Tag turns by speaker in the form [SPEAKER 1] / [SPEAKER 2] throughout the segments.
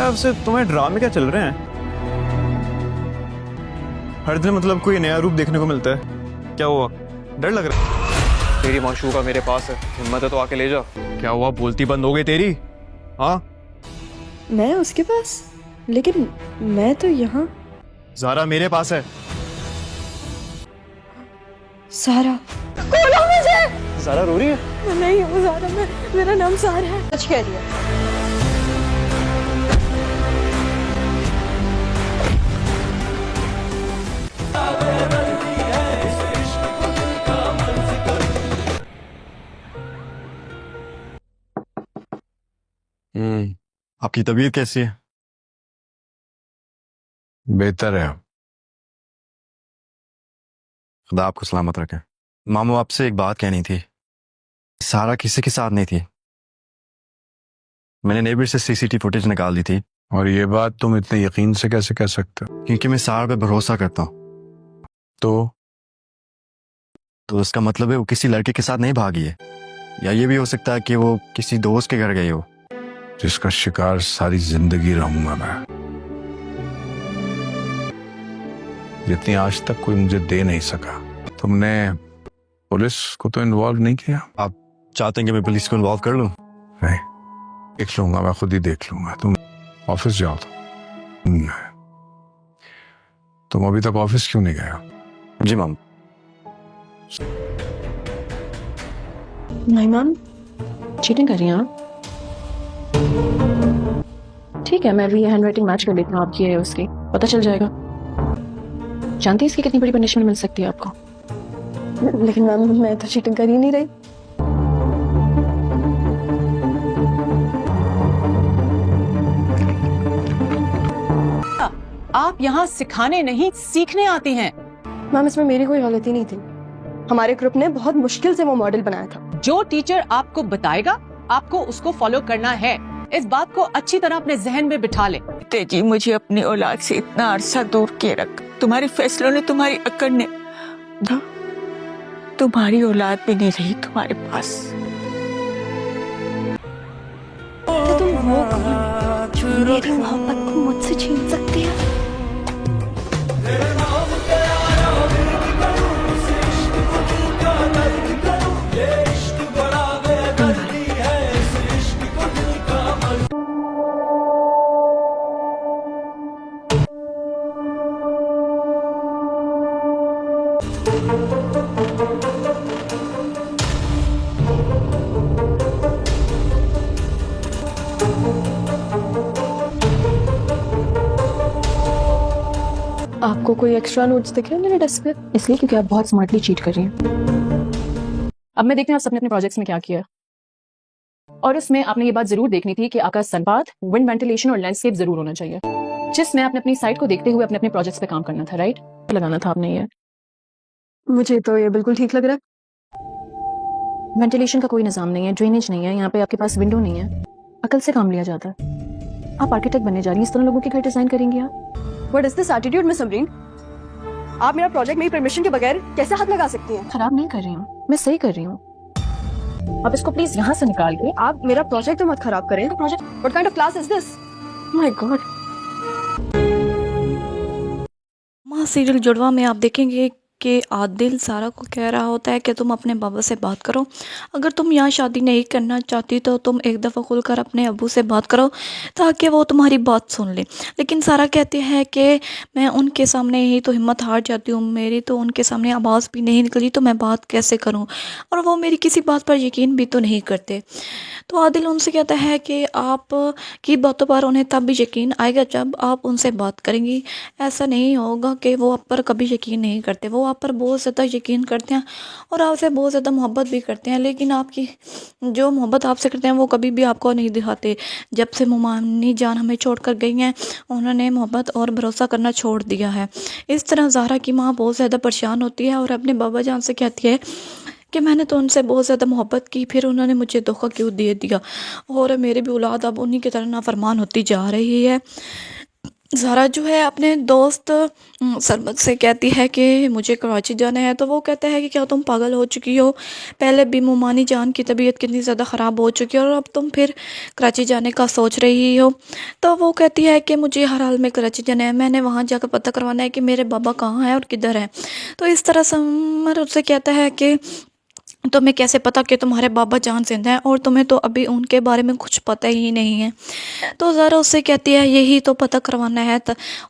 [SPEAKER 1] ज़ारा से तुम्हें ड्रामे क्या चल रहे हैं? हर दिन मतलब कोई नया रूप देखने को मिलता है। क्या हुआ, डर लग रहा है? तेरी माशूका मेरे पास है, हिम्मत है तो आके ले जा। क्या हुआ, बोलती बंद हो गई तेरी? हाँ,
[SPEAKER 2] मैं उसके पास? लेकिन मैं तो यहाँ।
[SPEAKER 1] ज़ारा मेरे पास है।
[SPEAKER 2] सारा, खोलो मुझे।
[SPEAKER 1] ज़ारा रो रही है?
[SPEAKER 2] मैं नहीं हूँ सारा, मेरा नाम सारा है। सच कह रही है।
[SPEAKER 1] आपकी तबीयत कैसी है?
[SPEAKER 3] बेहतर है।
[SPEAKER 1] खुदा आपको सलामत रखे। मामू, आपसे एक बात कहनी थी। सारा किसी के साथ नहीं थी। मैंने नेबर से सीसीटीवी फुटेज निकाल दी थी।
[SPEAKER 3] और ये बात तुम इतने यकीन से कैसे कह सकते हो?
[SPEAKER 1] क्योंकि मैं सारा पे भरोसा करता हूँ।
[SPEAKER 3] तो
[SPEAKER 1] उसका मतलब है वो किसी लड़के के साथ नहीं भागी है, या ये भी हो सकता है कि वो किसी दोस्त के घर गई हो।
[SPEAKER 3] जिसका शिकार सारी जिंदगी रहूंगा मैं, जितनी आज तक कोई मुझे दे नहीं सका। तुमने पुलिस को तो इन्वॉल्व नहीं किया?
[SPEAKER 1] आप चाहते हैं कि मैं पुलिस को इन्वॉल्व कर लूं?
[SPEAKER 3] नहीं, देख लूंगा, मैं खुद ही देख लूंगा। तुम ऑफिस जाओ। तुम अभी तक ऑफिस क्यों नहीं गए?
[SPEAKER 1] जी माम।
[SPEAKER 2] नहीं मैम, चीटिंग कर रही हैं आप? ठीक है, मैं भी हैंड राइटिंग मैच कर लेती हूँ आपकी है उसकी, पता चल जाएगा। जानती है इसकी कितनी बड़ी पनिशमेंट मिल सकती है आपको? लेकिन मैम, मैं तो चीटिंग कर ही नहीं रही।
[SPEAKER 4] आप यहाँ सिखाने नहीं सीखने आती हैं।
[SPEAKER 2] मैम, इसमें मेरी कोई गलती नहीं थी। हमारे ग्रुप ने बहुत मुश्किल से वो मॉडल बनाया था।
[SPEAKER 4] जो टीचर आपको बताएगा आपको उसको फॉलो करना है। इस बात को अच्छी तरह अपने जहन में बिठा ले।
[SPEAKER 5] तेजी, मुझे अपनी औलाद से इतना अरसा दूर के रख। तुम्हारे फैसलों ने, तुम्हारी अकड़ ने, तुम्हारी औलाद भी नहीं रही तुम्हारे पास।
[SPEAKER 2] तो तुम हो कौन? मेरी मोहब्बत को मुझसे छीन सकती है? आपको कोई एक्स्ट्रा नोट्स दिख रहे हैं मेरे डेस्क पे? इसलिए क्योंकि आप बहुत स्मार्टली चीट कर रही हैं। अब मैं देखते हैं आप सबने अपने प्रोजेक्ट्स में क्या किया, और उसमें आपने ये बात जरूर देखनी थी कि आकाश संपात, विंड वेंटिलेशन और लैंडस्केप जरूर होना चाहिए, जिसमें आपने अपनी साइट को देखते हुए अपने प्रोजेक्ट्स पे काम करना था। राइट, लगाना था आपने ये। मुझे तो ये बिल्कुल ठीक लग रहा है। वेंटिलेशन का कोई निजाम नहीं है, ड्रेनेज नहीं है, यहाँ पे आपके पास विंडो नहीं है। अकल से काम लिया जाता है। आप आर्किटेक्ट बनने जा रही हैं, इस तरह लोगों के घर डिजाइन करेंगी आप? What is this attitude, Miss Amreen? आप मेरा प्रोजेक्ट मेरी परमिशन के बगैर कैसे हाथ लगा सकती हैं? खराब नहीं कर रही हूँ, मैं सही कर रही हूँ। आप इसको प्लीज यहाँ से निकाल के। आप मेरा प्रोजेक्ट तो मत खराब करें। Project? What kind of class is this? My God.
[SPEAKER 6] माँ, सीरियल जुड़वा में आप देखेंगे कि आदिल सारा को कह रहा होता है कि तुम अपने बाबा से बात करो। अगर तुम यहाँ शादी नहीं करना चाहती तो तुम एक दफ़ा खुलकर अपने अब्बू से बात करो ताकि वो तुम्हारी बात सुन ले। लेकिन सारा कहती है कि मैं उनके सामने ही तो हिम्मत हार जाती हूँ, मेरी तो उनके सामने आवाज़ भी नहीं निकली तो मैं बात कैसे करूँ, और वो मेरी किसी बात पर यकीन भी तो नहीं करते। तो आदिल उनसे कहता है कि आप की बातों पर उन्हें तब भी यकीन आएगा जब आप उनसे बात करेंगी। ऐसा नहीं होगा कि वो आप पर कभी यकीन नहीं करते, वो आप पर बहुत ज़्यादा यकीन करते हैं और आपसे बहुत ज़्यादा मोहब्बत भी करते हैं, लेकिन आपकी जो मोहब्बत आपसे करते हैं वो कभी भी आपको नहीं दिखाते। जब से मुमानी जान हमें छोड़ कर गई हैं उन्होंने मोहब्बत और भरोसा करना छोड़ दिया है। इस तरह ज़ारा की माँ बहुत ज़्यादा परेशान होती है और अपने बाबा जान से कहती है कि मैंने तो उनसे बहुत ज़्यादा मोहब्बत की, फिर उन्होंने मुझे धोखा क्यों दे दिया, और मेरी भी औलाद अब उन्हीं की तरह नाफरमान होती जा रही है। ज़ारा जो है अपने दोस्त सरबत से कहती है कि मुझे कराची जाना है, तो वो कहता है कि क्या तुम पागल हो चुकी हो, पहले भी मोमानी जान की तबीयत कितनी ज़्यादा ख़राब हो चुकी है और अब तुम फिर कराची जाने का सोच रही हो। तो वो कहती है कि मुझे हर हाल में कराची जाना है, मैंने वहाँ जाकर पता करवाना है कि मेरे बाबा कहाँ हैं और किधर हैं। तो इस तरह समर उससे कहता है कि तुम्हें कैसे पता कि तुम्हारे बाबा जान जिंदा हैं और तुम्हें तो अभी उनके बारे में कुछ पता ही नहीं है। तो ज़ारा उससे कहती है यही तो पता करवाना है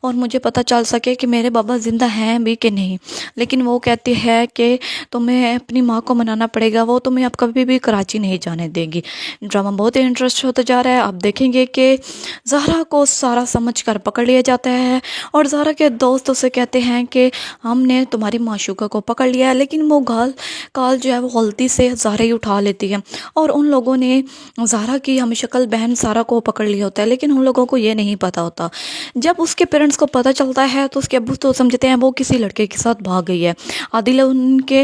[SPEAKER 6] और मुझे पता चल सके कि मेरे बाबा ज़िंदा हैं भी कि नहीं। लेकिन वो कहती है कि तुम्हें अपनी माँ को मनाना पड़ेगा, वो तुम्हें अब कभी भी कराची नहीं जाने देगी। ड्रामा बहुत ही इंटरेस्ट होता जा रहा है। आप देखेंगे कि ज़ारा को सारा समझ कर पकड़ लिया जाता है और ज़ारा के दोस्त उसे कहते हैं कि हमने तुम्हारी माशूका को पकड़ लिया है, लेकिन वो काल जो है वो गलती से ज़ारा ही उठा लेती है और उन लोगों ने ज़ारा की हम शक्ल बहन सारा को पकड़ लिया होता है, लेकिन उन लोगों को ये नहीं पता होता। जब उसके पेरेंट्स को पता चलता है तो उसके अब्बू तो समझते हैं वो किसी लड़के के साथ भाग गई है। आदिल उनके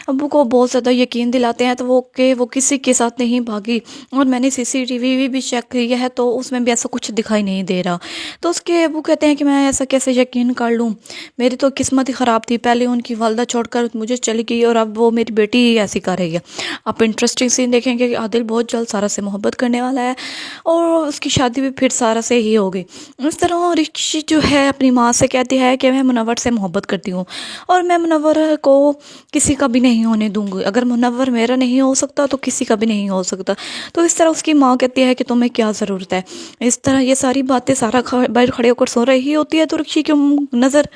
[SPEAKER 6] अब्बू को बहुत ज़्यादा यकीन दिलाते हैं तो वो किसी के साथ नहीं भागी और मैंने CCTV भी चेक किया है तो उसमें भी ऐसा कुछ दिखाई नहीं दे रहा। तो उसके अब्बू कहते हैं कि मैं ऐसा कैसे यकीन कर लूँ, मेरी तो किस्मत ही ख़राब थी, पहले उनकी वालदा छोड़कर मुझे चली गई और अब वो मेरी बेटी ही ऐसी कर रही है। आप इंटरेस्टिंग सीन देखेंगे कि आदिल बहुत जल्द सारा से मोहब्बत करने वाला है और उसकी शादी भी फिर सारा से ही होगी। इस तरह रिक्शी जो है अपनी माँ से कहती है कि मैं मुनव्वर से मोहब्बत करती हूँ और मैं मुनव्वर को किसी का भी नहीं होने दूंगी, अगर मुनव्वर मेरा नहीं हो सकता तो किसी का भी नहीं हो सकता। तो इस तरह उसकी माँ कहती है कि तुम्हें क्या ज़रूरत है। इस तरह ये सारी बातें सारा बाहर खड़े होकर सो रही होती है तो रिक्शी की नज़र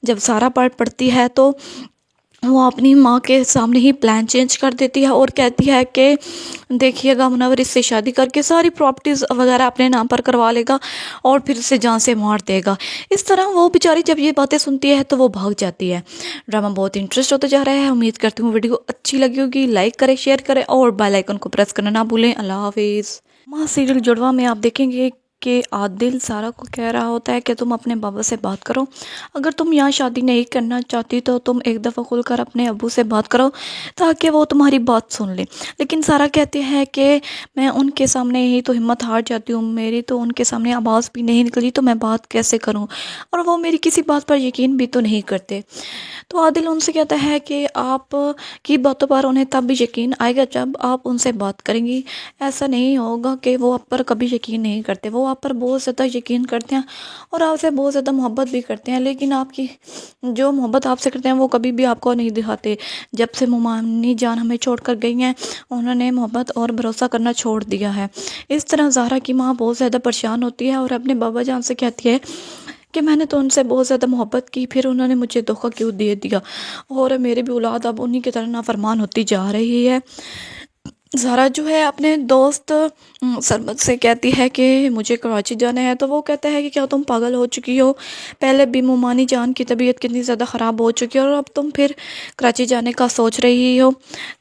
[SPEAKER 6] जब सारा पार्ट पड़ती है तो वो अपनी माँ के सामने ही प्लान चेंज कर देती है और कहती है कि देखिएगा मुनव्वर इससे शादी करके सारी प्रॉपर्टीज़ वगैरह अपने नाम पर करवा लेगा और फिर उसे जान से मार देगा। इस तरह वो बेचारी जब ये बातें सुनती है तो वो भाग जाती है। ड्रामा बहुत इंटरेस्ट होता जा रहा है। उम्मीद करती हूँ वीडियो अच्छी लगी होगी। लाइक करें, शेयर करें और बेल आइकन को प्रेस करना ना भूलें। अल्लाह हाफिज़। माँ सीरियल जुड़वा में आप देखेंगे कि आदिल सारा को कह रहा होता है कि तुम अपने बाबा से बात करो, अगर तुम यहाँ शादी नहीं करना चाहती तो तुम एक दफ़ा खुलकर अपने अब्बू से बात करो ताकि वो तुम्हारी बात सुन ले। लेकिन सारा कहती है कि मैं उनके सामने ही तो हिम्मत हार जाती हूँ, मेरी तो उनके सामने आवाज़ भी नहीं निकली तो मैं बात कैसे करूँ, और वो मेरी किसी बात पर यकीन भी तो नहीं करते। तो आदिल उनसे कहता है कि आप की बातों पर उन्हें तब भी यकीन आएगा जब आप उनसे बात करेंगी। ऐसा नहीं होगा कि वो आप पर कभी यकीन नहीं करते, वो आप पर बहुत ज़्यादा यकीन करते हैं और आपसे बहुत ज़्यादा मोहब्बत भी करते हैं, लेकिन आपकी जो मोहब्बत आपसे करते हैं वो कभी भी आपको नहीं दिखाते। जब से मोमानी जान हमें छोड़ कर गई हैं उन्होंने मोहब्बत और भरोसा करना छोड़ दिया है। इस तरह ज़ारा की माँ बहुत ज़्यादा परेशान होती है और अपने बाबा जान से कहती है कि मैंने तो उनसे बहुत ज़्यादा मोहब्बत की, फिर उन्होंने मुझे धोखा क्यों दे दिया और मेरी भी औलाद अब उन्हीं की तरह नाफरमान होती जा रही है। ज़ारा जो है अपने दोस्त सरबत से कहती है कि मुझे कराची जाना है, तो वो कहता है कि क्या तुम पागल हो चुकी हो, पहले भी मोमानी जान की तबीयत कितनी ज़्यादा ख़राब हो चुकी है और अब तुम फिर कराची जाने का सोच रही हो।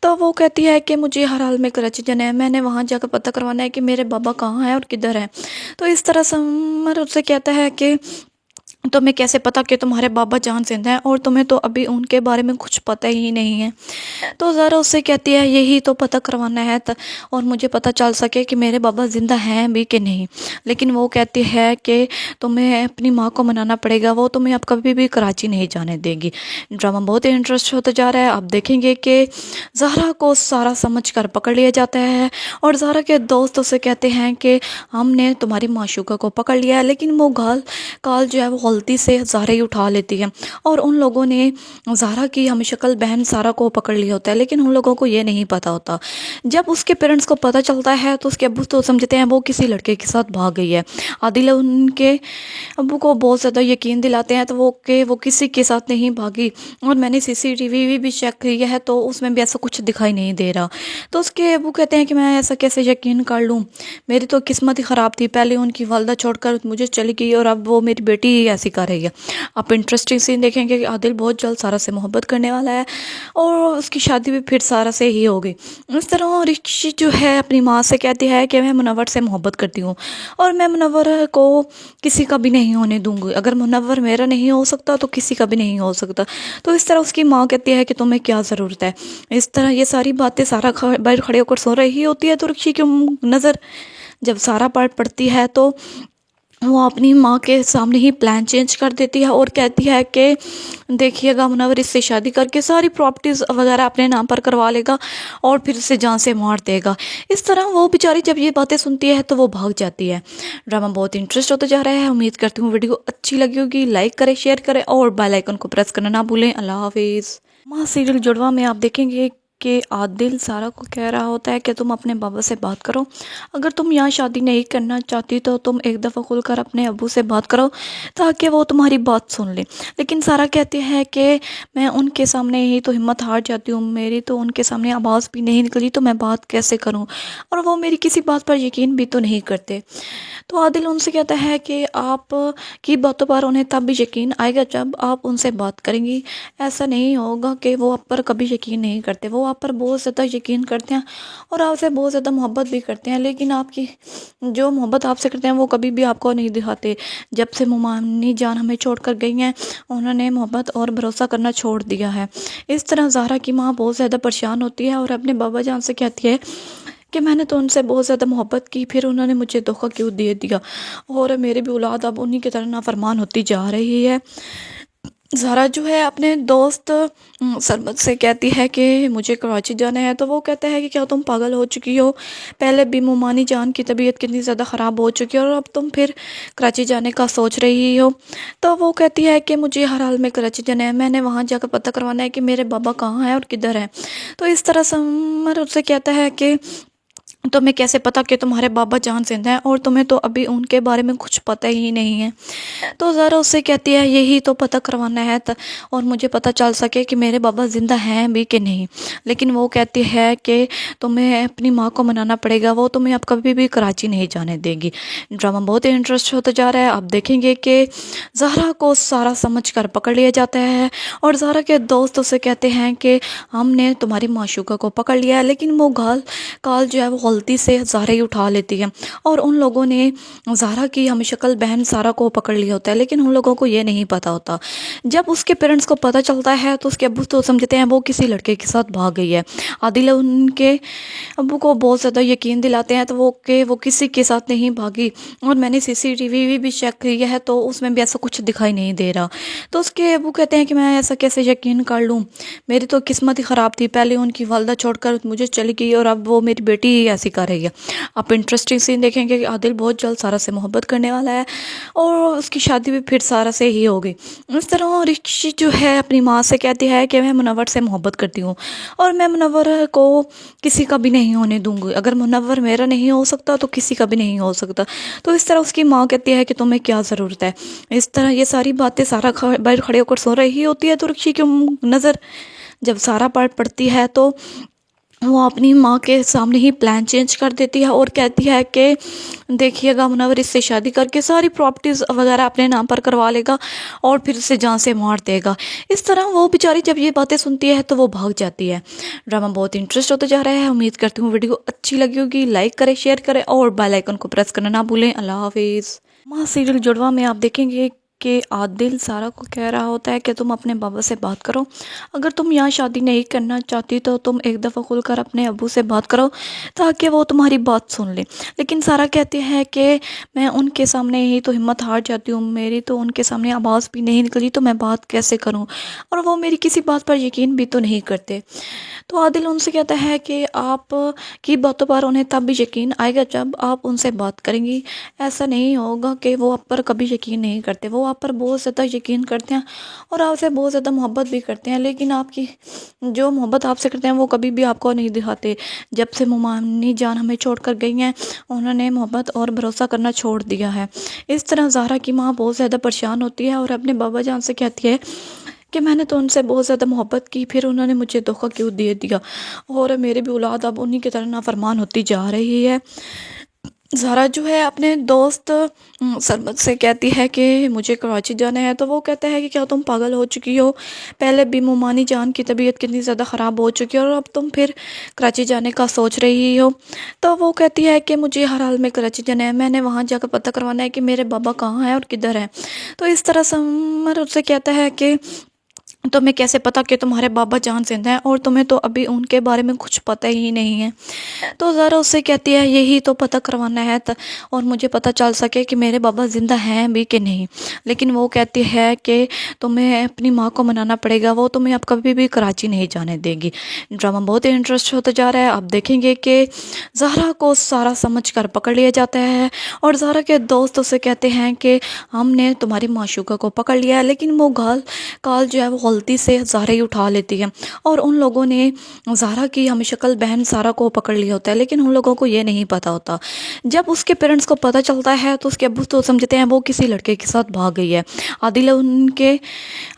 [SPEAKER 6] तो वो कहती है कि मुझे हर हाल में कराची जाना है, मैंने वहाँ जाकर पता करवाना है कि मेरे बाबा कहाँ हैं और किधर हैं। तो इस तरह समर उससे कहता है कि तुम्हें कैसे पता कि तुम्हारे बाबा जान जिंदा हैं और तुम्हें तो अभी उनके बारे में कुछ पता ही नहीं है। तो ज़ारा उससे कहती है यही तो पता करवाना है और मुझे पता चल सके कि मेरे बाबा ज़िंदा हैं भी कि नहीं। लेकिन वो कहती है कि तुम्हें अपनी माँ को मनाना पड़ेगा, वो तुम्हें अब कभी भी कराची नहीं जाने देगी। ड्रामा बहुत ही इंटरेस्ट होता जा रहा है। आप देखेंगे कि ज़ारा को सारा समझ कर पकड़ लिया जाता है और ज़ारा के दोस्त उसे कहते हैं कि हमने तुम्हारी माशूका को पकड़ लिया है, लेकिन वो काल जो है वो गलती से ज़ारा ही उठा लेती है और उन लोगों ने ज़ारा की हम शक्ल बहन सारा को पकड़ लिया होता है, लेकिन उन लोगों को ये नहीं पता होता। जब उसके पेरेंट्स को पता चलता है तो उसके अब्बू तो समझते हैं वो किसी लड़के के साथ भाग गई है। आदिल उनके अब्बू को बहुत ज़्यादा यकीन दिलाते हैं तो वो किसी के साथ नहीं भागी और मैंने CCTV भी चेक किया है तो उसमें भी ऐसा कुछ दिखाई नहीं दे रहा। तो उसके अब्बू कहते हैं कि मैं ऐसा कैसे यकीन कर लूँ, मेरी तो किस्मत ही ख़राब थी, पहले उनकी वालदा छोड़कर मुझे चली गई और अब वो मेरी बेटी ही ऐसी कर रही है। आप इंटरेस्टिंग सीन देखेंगे कि आदिल बहुत जल्द सारा से मोहब्बत करने वाला है और उसकी शादी भी फिर सारा से ही होगी। इस तरह रिक्शी जो है अपनी माँ से कहती है कि मैं मुनव्वर से मोहब्बत करती हूँ और मैं मुनव्वर को किसी का भी नहीं होने दूंगी, अगर मुनव्वर मेरा नहीं हो सकता तो किसी का भी नहीं हो सकता। तो इस तरह उसकी माँ कहती है कि तुम्हें क्या ज़रूरत है। इस तरह ये सारी बातें सारा बाहर खड़े होकर सो रही होती है तो रिक्शी की नज़र जब सारा पार्ट पड़ती है तो वो अपनी माँ के सामने ही प्लान चेंज कर देती है और कहती है कि देखिएगा मुनव्वर इससे शादी करके सारी प्रॉपर्टीज़ वगैरह अपने नाम पर करवा लेगा और फिर उसे जान से मार देगा। इस तरह वो बेचारी जब ये बातें सुनती है तो वो भाग जाती है। ड्रामा बहुत इंटरेस्ट होता जा रहा है। उम्मीद करती हूँ वीडियो अच्छी लगी होगी। लाइक करें, शेयर करें और बेल आइकन को प्रेस करना ना भूलें। अल्लाह हाफिज़। माँ सीरियल जुड़वा में आप देखेंगे कि आदिल सारा को कह रहा होता है कि तुम अपने बाबा से बात करो, अगर तुम यहाँ शादी नहीं करना चाहती तो तुम एक दफ़ा खुलकर अपने अब्बू से बात करो ताकि वो तुम्हारी बात सुन ले। लेकिन सारा कहती है कि मैं उनके सामने ही तो हिम्मत हार जाती हूँ, मेरी तो उनके सामने आवाज़ भी नहीं निकली तो मैं बात कैसे करूँ, और वो मेरी किसी बात पर यकीन भी तो नहीं करते। तो आदिल उनसे कहता है कि आप की बातों पर उन्हें तब भी यकीन आएगा जब आप उनसे बात करेंगी। ऐसा नहीं होगा कि वो आप पर कभी यकीन नहीं करते, वो आप पर बहुत ज़्यादा यकीन करते हैं और आपसे बहुत ज़्यादा मोहब्बत भी करते हैं, लेकिन आपकी जो मोहब्बत आपसे करते हैं वो कभी भी आपको नहीं दिखाते। जब से मुमानी जान हमें छोड़ कर गई हैं उन्होंने मोहब्बत और भरोसा करना छोड़ दिया है। इस तरह ज़हरा की माँ बहुत ज़्यादा परेशान होती है और अपने बाबा जान से कहती है कि मैंने तो उनसे बहुत ज़्यादा मोहब्बत की, फिर उन्होंने मुझे धोखा क्यों दे दिया और मेरी भी औलाद अब उन्हीं की तरह नाफरमान होती जा रही है। ज़हरा जो है अपने दोस्त सरबत से कहती है कि मुझे कराची जाना है, तो वो कहता है कि क्या तुम पागल हो चुकी हो, पहले भी मुमानी जान की तबीयत कितनी ज़्यादा ख़राब हो चुकी है और अब तुम फिर कराची जाने का सोच रही हो। तो वो कहती है कि मुझे हर हाल में कराची जाना है, मैंने वहाँ जाकर पता करवाना है कि मेरे बाबा कहाँ हैं और किधर हैं। तो इस तरह समर उससे कहता है कि तुम्हें कैसे पता कि तुम्हारे बाबा जान जिंदा हैं और तुम्हें तो अभी उनके बारे में कुछ पता ही नहीं है। तो ज़रा उससे कहती है यही तो पता करवाना है और मुझे पता चल सके कि मेरे बाबा ज़िंदा हैं भी कि नहीं। लेकिन वो कहती है कि तुम्हें अपनी माँ को मनाना पड़ेगा, वो तुम्हें अब कभी भी कराची नहीं जाने देगी। ड्रामा बहुत ही इंटरेस्ट होता जा रहा है। आप देखेंगे कि ज़हरा को सारा समझ कर पकड़ लिया जाता है और ज़हरा के दोस्त उसे कहते हैं कि हमने तुम्हारी माशूका को पकड़ लिया है, लेकिन वो काल जो है वो गलती से ज़हरा ही उठा लेती है और उन लोगों ने ज़हरा की हम शक्ल बहन सारा को पकड़ लिया होता है, लेकिन उन लोगों को ये नहीं पता होता। जब उसके पेरेंट्स को पता चलता है तो उसके अब्बू तो समझते हैं वो किसी लड़के के साथ भाग गई है। आदिल उनके अब्बू को बहुत ज़्यादा यकीन दिलाते हैं तो वो किसी के साथ नहीं भागी और मैंने CCTV भी चेक किया है तो उसमें भी ऐसा कुछ दिखाई नहीं दे रहा। तो उसके अब्बू कहते हैं कि मैं ऐसा कैसे यकीन कर लूँ, मेरी तो किस्मत ही ख़राब थी, पहले उनकी वालदा छोड़कर मुझे चली गई और अब वो मेरी बेटी ही ऐसी कर रही है। आप इंटरेस्टिंग सीन देखेंगे कि आदिल बहुत जल्द सारा से मोहब्बत करने वाला है और उसकी शादी भी फिर सारा से ही होगी। इस तरह रिक्शी जो है अपनी माँ से कहती है कि मैं मुनव्वर से मोहब्बत करती हूँ और मैं मुनव्वर को किसी का भी नहीं होने दूंगी, अगर मुनव्वर मेरा नहीं हो सकता तो किसी का भी नहीं हो सकता। तो इस तरह उसकी माँ कहती है कि तुम्हें क्या ज़रूरत है। इस तरह ये सारी बातें सारा बाहर खड़े होकर सो रही होती है तो रिक्शी की नज़र जब सारा पड़ती है तो वो अपनी माँ के सामने ही प्लान चेंज कर देती है और कहती है कि देखिएगा मुनव्वर इससे शादी करके सारी प्रॉपर्टीज़ वगैरह अपने नाम पर करवा लेगा और फिर उसे जान से मार देगा। इस तरह वो बेचारी जब ये बातें सुनती है तो वो भाग जाती है। ड्रामा बहुत इंटरेस्ट होता जा रहा है। उम्मीद करती हूँ वीडियो अच्छी लगी होगी। लाइक करें, शेयर करें और बेल आइकन को प्रेस करना ना भूलें। अल्लाह हाफिज़। माँ सीरियल जुड़वा में आप देखेंगे कि आदिल सारा को कह रहा होता है कि तुम अपने बाबा से बात करो, अगर तुम यहाँ शादी नहीं करना चाहती तो तुम एक दफ़ा खुलकर अपने अब्बू से बात करो ताकि वो तुम्हारी बात सुन ले। लेकिन सारा कहती है कि मैं उनके सामने ही तो हिम्मत हार जाती हूँ, मेरी तो उनके सामने आवाज़ भी नहीं निकली तो मैं बात कैसे करूँ, और वो मेरी किसी बात पर यकीन भी तो नहीं करते। तो आदिल उनसे कहता है कि आप की बातों पर उन्हें तब भी यकीन आएगा जब आप उनसे बात करेंगी। ऐसा नहीं होगा कि वो आप पर कभी यकीन नहीं करते, वो आप पर बहुत ज़्यादा यकीन करते हैं और आपसे बहुत ज़्यादा मोहब्बत भी करते हैं, लेकिन आपकी जो मोहब्बत आपसे करते हैं वो कभी भी आपको नहीं दिखाते। जब से मुमानी जान हमें छोड़ कर गई हैं उन्होंने मोहब्बत और भरोसा करना छोड़ दिया है। इस तरह ज़हरा की माँ बहुत ज़्यादा परेशान होती है और अपने बाबा जान से कहती है कि मैंने तो उनसे बहुत ज़्यादा मोहब्बत की, फिर उन्होंने मुझे धोखा क्यों दे दिया और मेरी भी औलाद अब उन्हीं की तरह नाफरमान होती जा रही है। ज़हरा जो है अपने दोस्त सरबत से कहती है कि मुझे कराची जाना है, तो वो कहता है कि क्या तुम पागल हो चुकी हो, पहले भी मुमानी जान की तबीयत कितनी ज़्यादा ख़राब हो चुकी है और अब तुम फिर कराची जाने का सोच रही हो। तो वो कहती है कि मुझे हर हाल में कराची जाना है, मैंने वहाँ जाकर पता करवाना है कि मेरे बाबा कहाँ हैं और किधर हैं। तो इस तरह समर उससे कहता है कि तुम्हें कैसे पता कि तुम्हारे बाबा जान जिंदा हैं और तुम्हें तो अभी उनके बारे में कुछ पता ही नहीं है। तो ज़ारा उससे कहती है यही तो पता करवाना है और मुझे पता चल सके कि मेरे बाबा ज़िंदा हैं भी कि नहीं। लेकिन वो कहती है कि तुम्हें अपनी माँ को मनाना पड़ेगा, वो तुम्हें अब कभी भी कराची नहीं जाने देगी। ड्रामा बहुत ही इंटरेस्ट होता जा रहा है। आप देखेंगे कि ज़ारा को सारा समझ कर पकड़ लिया जाता है और ज़ारा के दोस्त उसे कहते हैं कि हमने तुम्हारी माशूका को पकड़ लिया है, लेकिन वो काल जो है वो गलती से ज़ारा ही उठा लेती है और उन लोगों ने ज़ारा की हम शक्ल बहन सारा को पकड़ लिया होता है, लेकिन उन लोगों को ये नहीं पता होता। जब उसके पेरेंट्स को पता चलता है तो उसके अब्बू तो समझते हैं वो किसी लड़के के साथ भाग गई है। आदिल उनके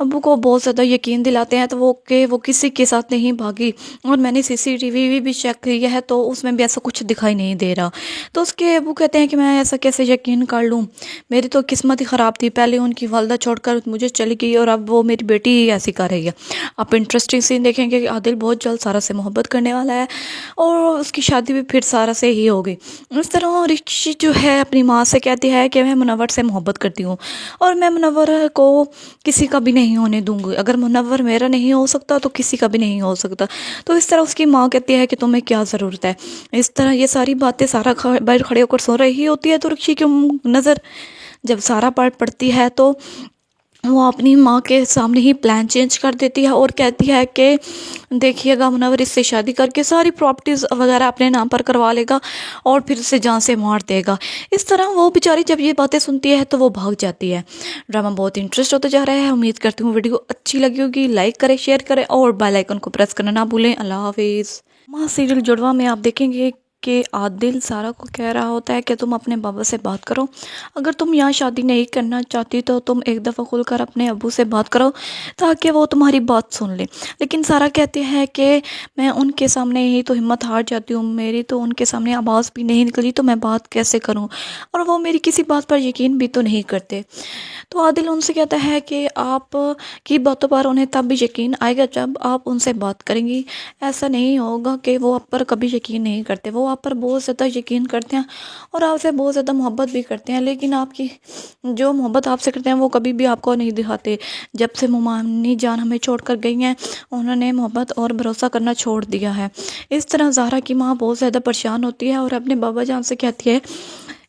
[SPEAKER 6] अब्बू को बहुत ज़्यादा यकीन दिलाते हैं तो वो किसी के साथ नहीं भागी और मैंने CCTV भी चेक किया है तो उसमें भी ऐसा कुछ दिखाई नहीं दे रहा। तो उसके अब्बू कहते हैं कि मैं ऐसा कैसे यकीन कर लूँ, मेरी तो किस्मत ही ख़राब थी, पहले उनकी वालदा छोड़कर मुझे चली गई और अब वो मेरी बेटी ही ऐसी कर रही है। आप इंटरेस्टिंग सीन देखेंगे कि आदिल बहुत जल्द सारा से मोहब्बत करने वाला है और उसकी शादी भी फिर सारा से ही होगी। इस तरह रिक्शी जो है अपनी माँ से कहती है कि मैं मुनव्वर से मोहब्बत करती हूँ और मैं मुनव्वर को किसी का भी नहीं होने दूंगी, अगर मुनव्वर मेरा नहीं हो सकता तो किसी का भी नहीं हो सकता। तो इस तरह उसकी माँ कहती है कि तुम्हें क्या ज़रूरत है। इस तरह ये सारी बातें सारा बाहर खड़े होकर सो रही होती है तो रिक्शी की नज़र जब सारा पड़ती है तो वो अपनी माँ के सामने ही प्लान चेंज कर देती है और कहती है कि देखिएगा मुनव्वर इससे शादी करके सारी प्रॉपर्टीज़ वगैरह अपने नाम पर करवा लेगा और फिर उसे जान से मार देगा। इस तरह वो बेचारी जब ये बातें सुनती है तो वो भाग जाती है। ड्रामा बहुत इंटरेस्ट होता जा रहा है। उम्मीद करती हूँ वीडियो अच्छी लगी होगी। लाइक करें, शेयर करें और बेल आइकन को प्रेस करना ना भूलें। अल्लाह हाफिज़। माँ सीरियल जुड़वा में आप देखेंगे कि आदिल सारा को कह रहा होता है कि तुम अपने बाबा से बात करो, अगर तुम यहाँ शादी नहीं करना चाहती तो तुम एक दफ़ा खुलकर अपने अब्बू से बात करो ताकि वो तुम्हारी बात सुन ले। लेकिन सारा कहती है कि मैं उनके सामने ही तो हिम्मत हार जाती हूँ, मेरी तो उनके सामने आवाज़ भी नहीं निकली तो मैं बात कैसे करूँ, और वो मेरी किसी बात पर यकीन भी तो नहीं करते। तो आदिल उनसे कहता है कि आप की बातों पर उन्हें तब भी यकीन आएगा जब आप उनसे बात करेंगी। ऐसा नहीं होगा कि वो आप पर कभी यकीन नहीं करते, वो आप पर बहुत ज़्यादा यकीन करते हैं और आपसे बहुत ज़्यादा मोहब्बत भी करते हैं, लेकिन आपकी जो मोहब्बत आपसे करते हैं वो कभी भी आपको नहीं दिखाते। जब से मुमानी जान हमें छोड़ कर गई हैं उन्होंने मोहब्बत और भरोसा करना छोड़ दिया है। इस तरह ज़ाहरा की माँ बहुत ज़्यादा परेशान होती है और अपने बाबा जान से कहती है